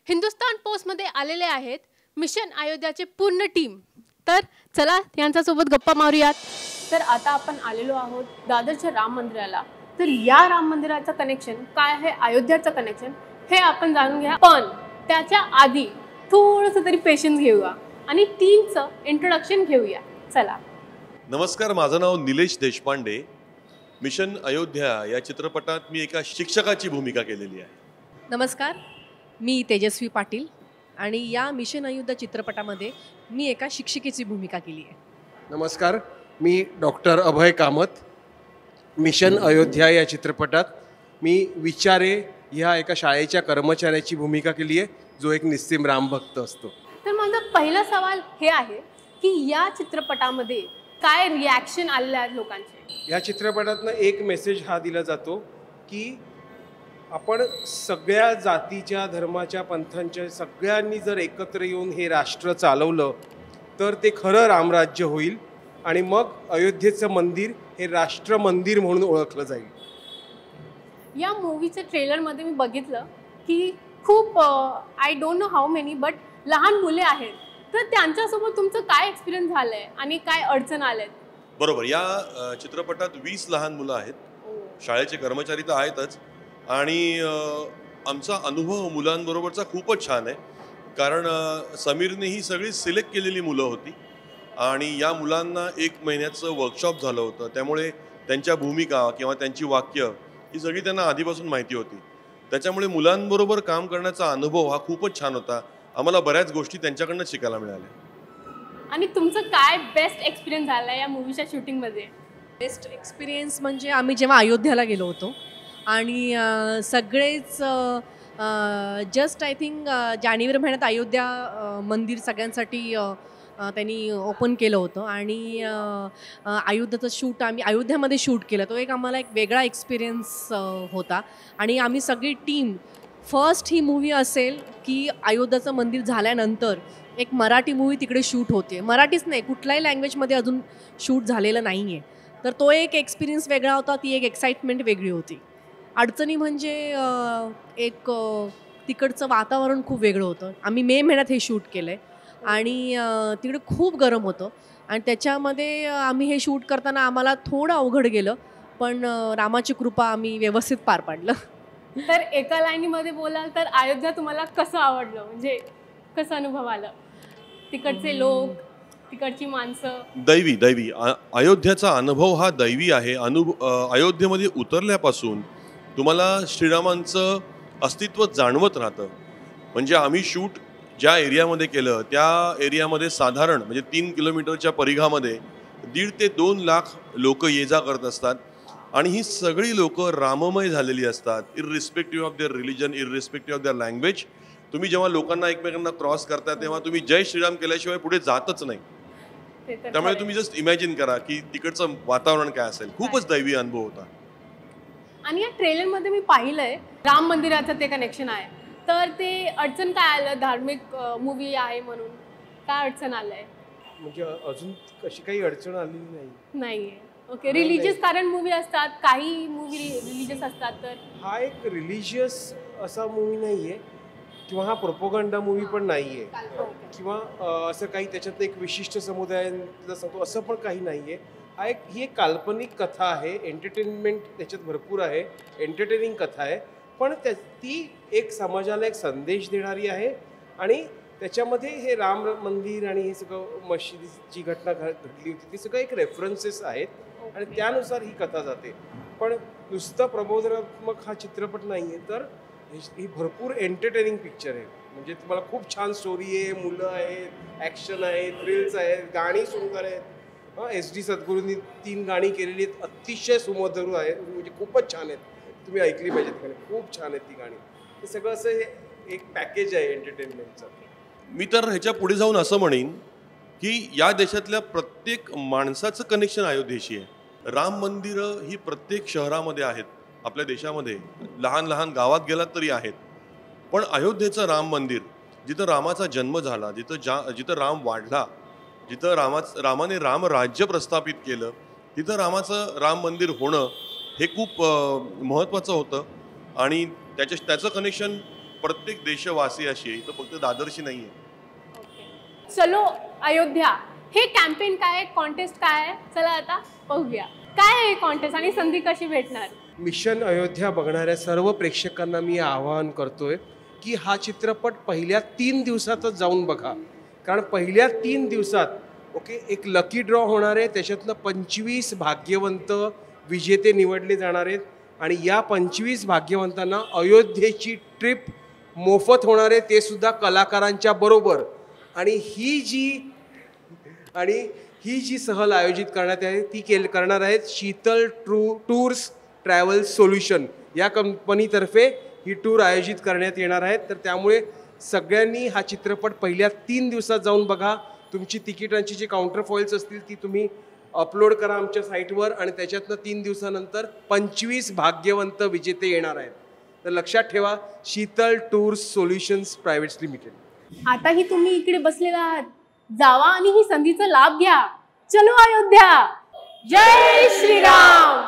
हिंदुस्तान पोस्टमध्ये आलेले आहेत मिशन अयोध्याचे पूर्ण टीम. तर चला यांच्यासोबत गप्पा मारूयात. तर आता आपण आलेलो आहोत दादरच्या राम मंदिराला. तर या राम मंदिराचं कनेक्शन काय आहे, अयोध्याचं कनेक्शन हे आपण जाणून घ्या. पण त्याच्या आधी थोडंसं तरी पेशन्स घेऊया आणि टीमचं इंट्रोडक्शन घेऊया. चला. नमस्कार, माझं नाव निलेश देशपांडे. मिशन अयोध्या या चित्रपटात मी एका शिक्षकाची भूमिका केलेली आहे. नमस्कार, मी तेजस्वी पाटील आणि या मिशन अयोध्या चित्रपटामध्ये मी एका शिक्षिकेची भूमिका केली आहे. नमस्कार, मी डॉक्टर अभय कामत. मिशन अयोध्या या चित्रपटात मी विचारे ह्या एका शाळेच्या कर्मचाऱ्याची भूमिका केली आहे, जो एक निस्सीम रामभक्त असतो. तर माझा पहिला सवाल हे आहे की या चित्रपटामध्ये काय रिॲक्शन आलेले आहेत लोकांचे. या चित्रपटातनं एक मेसेज हा दिला जातो की आपण सगळ्या जातीच्या, धर्माच्या, पंथांच्या सगळ्यांनी जर एकत्र येऊन हे राष्ट्र चालवलं तर ते खरं रामराज्य होईल आणि मग अयोध्येचं मंदिर हे राष्ट्र मंदिर म्हणून ओळखलं जाईल. या मूवीच्या ट्रेलरमध्ये मी बघितलं की खूप I don't know how many but लहान मुले आहेत. तर त्यांच्यासोबत तुमचं काय एक्सपिरियन्स झालंय आणि काय अडचण आल्यात. बरोबर, या चित्रपटात 20 लहान मुलं आहेत. शाळेचे कर्मचारी तर आहेतच आणि आमचा अनुभव मुलांबरोबरचा खूपच छान आहे. कारण समीरने ही सगळी सिलेक्ट केलेली मुलं होती आणि या मुलांना 1 महिन्याचं वर्कशॉप झालं होतं. त्यामुळे त्यांच्या भूमिका किंवा त्यांची वाक्य ही सगळी त्यांना आधीपासून माहिती होती. त्याच्यामुळे मुलांबरोबर काम करण्याचा अनुभव हा खूपच छान होता. आम्हाला बऱ्याच गोष्टी त्यांच्याकडनं शिकायला मिळाल्या. आणि तुमचं काय बेस्ट एक्सपिरियन्स झाला या मूवीच्या शूटिंगमध्ये. बेस्ट एक्सपिरियन्स म्हणजे आम्ही जेव्हा अयोध्येला गेलो होतो आणि सगळेच जस्ट आय थिंक जानेवारी महिन्यात अयोध्या मंदिर सगळ्यांसाठी त्यांनी ओपन केलं होतं आणि अयोध्याचं शूट आम्ही अयोध्यामध्ये शूट केलं. तो एक आम्हाला एक वेगळा एक्सपिरियन्स होता आणि आम्ही सगळी टीम फर्स्ट ही मूवी असेल की अयोध्याचं मंदिर झाल्यानंतर एक मराठी मूवी तिकडे शूट होते. मराठीच नाही, कुठल्याही लँग्वेजमध्ये अजून शूट झालेलं नाही आहे. तर तो एक एक्सपिरियन्स वेगळा होता, ती एक एक्साइटमेंट वेगळी होती. अडचणी म्हणजे एक तिकडचं वातावरण खूप वेगळं होतं. आम्ही मे महिन्यात हे शूट केलं आहे आणि तिकडे खूप गरम होतं आणि त्याच्यामध्ये आम्ही हे शूट करताना आम्हाला थोडं अवघड गेलं, पण रामाची कृपा आम्ही व्यवस्थित पार पाडलं. तर एका लाईनीमध्ये बोलाल तर अयोध्या तुम्हाला कसं आवडलं, म्हणजे कसं अनुभव आलं. तिकडचे लोक, तिकडची माणसं. दैवी अयोध्याचा अनुभव हा दैवी आहे. अयोध्येमध्ये उतरल्यापासून तुम्हाला श्रीरामांचं अस्तित्व जाणवत राहतं. म्हणजे आम्ही शूट ज्या एरियामध्ये केलं त्या एरियामध्ये साधारण म्हणजे 3 किलोमीटरच्या परिघामध्ये 1.5 ते 2 लाख लोक ये जा करत असतात आणि ही सगळी लोक राममय झालेली असतात. Irrespective of their religion, irrespective of their language. तुम्ही जेव्हा लोकांना एकमेकांना क्रॉस करता तेव्हा तुम्ही जय श्रीराम केल्याशिवाय पुढे जातच नाही. त्यामुळे तुम्ही जस्ट इमॅजिन करा की तिकडचं वातावरण काय असेल. खूपच दैवी अनुभव होता. आणि या ट्रेलरमध्ये मी पाहिलंय राम मंदिराचं ते कनेक्शन आहे. तर ते अडचण काय आलं, धार्मिक मूवी आहे म्हणून काय अडचण आलंय. म्हणजे अजून कशी काही अडचण आलेली नाहीये. ओके, रिलिजियस कारण मूवी असतात, काही मूवी रिलिजियस असतात. तर हा एक रिलिजियस असा मूवी नाहीये किंवा हा प्रोपोगंडा मूवी पण नाहीये किंवा असं काही त्याच्यात एक विशिष्ट समुदायाला सांगतो असं पण काही नाहीये. ही एक काल्पनिक कथा आहे. एंटरटेनमेंट त्याच्यात भरपूर आहे, एंटरटेनिंग कथा आहे, पण ती एक समाजाला एक संदेश देणारी आहे आणि त्याच्यामध्ये हे राम मंदिर आणि हे सगळं मशिदीची घटना घडली होती ती सगळं एक रेफरन्सेस आहेत आणि त्यानुसार ही कथा जाते. पण नुसतं प्रबोधनात्मक हा चित्रपट नाही आहे, तर ही भरपूर एंटरटेनिंग पिक्चर आहे. म्हणजे तुम्हाला खूप छान स्टोरी आहे, मुलं आहेत, ॲक्शन आहे, थ्रिल्स आहेत, गाणी सुंदर आहेत. SD सद्गुरूंनी 3 गाणी केलेली आहेत, अतिशय सुमधुर आहेत, म्हणजे खूपच छान आहेत. तुम्ही ऐकली पाहिजेत गाणी, खूप छान आहेत ती गाणी. हे सगळं असं एक पॅकेज आहे एंटरटेनमेंटचं. मी तर ह्याच्या पुढे जाऊन असं म्हणेन की या देशातल्या प्रत्येक माणसाचं कनेक्शन अयोध्येशी आहे. राम मंदिरं ही प्रत्येक शहरामध्ये आहेत. आपल्या देशामध्ये लहान लहान गावात गेलात तरी आहेत. पण अयोध्येचं राम मंदिर, जिथं रामाचा जन्म झाला, जिथं राम वाढला, जिथं रामाने रामराज्य प्रस्थापित केलं, तिथं राम मंदिर होणं हे खूप महत्त्वाचं होतं आणि त्याचं कनेक्शन प्रत्येक देशवासियाशी आहे, तर फक्त दादरशी नाही आहे. चलो अयोध्या हे कॅम्पेन काय आहे, कॉन्टेस्ट काय आहे, चला आता बघूया काय आहे कॉन्टेस्ट आणि संधी कशी भेटणार. मिशन अयोध्या बघणाऱ्या सर्व प्रेक्षकांना मी आवाहन करतोय की हा चित्रपट पहिल्या 3 दिवसातच जाऊन बघा. कारण पहिल्या 3 दिवसात एक लकी ड्रॉ होणार आहे, त्याच्यातनं 25 भाग्यवंत विजेते निवडले जाणार आहेत आणि या 25 भाग्यवंतांना अयोध्येची ट्रिप मोफत होणार आहे, ते सुद्धा कलाकारांच्या बरोबर. आणि ही जी सहल आयोजित करण्यात आहे ती करणार आहेत शीतल टूर्स ट्रॅव्हल सोल्युशन या कंपनीतर्फे ही टूर आयोजित करण्यात येणार आहेत. तर त्यामुळे सगळ्यांनी हा चित्रपट पहिल्या 3 दिवसात जाऊन बघा. तुमची तिकिटांची जी काउंटर फॉइल्स असतील ती तुम्ही अपलोड करा आमच्या साईटवर आणि त्याच्यातनं 3 दिवसानंतर 25 भाग्यवंत विजेते येणार आहेत. तर लक्षात ठेवा, Sheetal tours solutions private limited. आताही तुम्ही इकडे बसलेला आहात, जावा आणि ही संधीचा लाभ घ्या. चलो अयोध्या, जय श्रीराम.